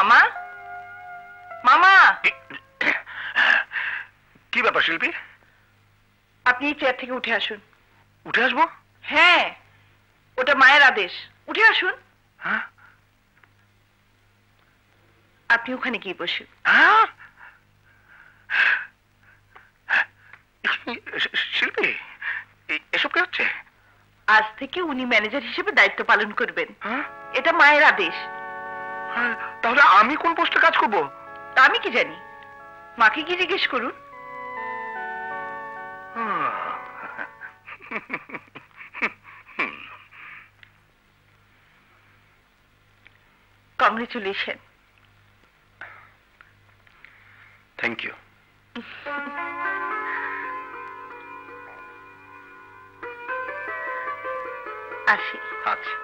মামা, মামা। কি ব্যাপার শিল্পী? আপনি চেয়ার থেকে উঠে আসুন। উঠে আসবো? হ্যাঁ, ওটা মায়ের আদেশ। উঠে আসুন। হ্যাঁ, আপনি ওখানে গিয়ে বসুন। শিল্পী, এসব কি হচ্ছে? আজ থেকে উনি ম্যানেজার হিসেবে দায়িত্ব পালন করবেন। এটা মায়ের আদেশ। তাহলে আমি কোন পোস্টে কাজ করব? তা আমি কি জানি, মাকে কি জিজ্ঞেস করুন। কংগ্রেচুলেশন। Thank you. আসি। আচ্ছা।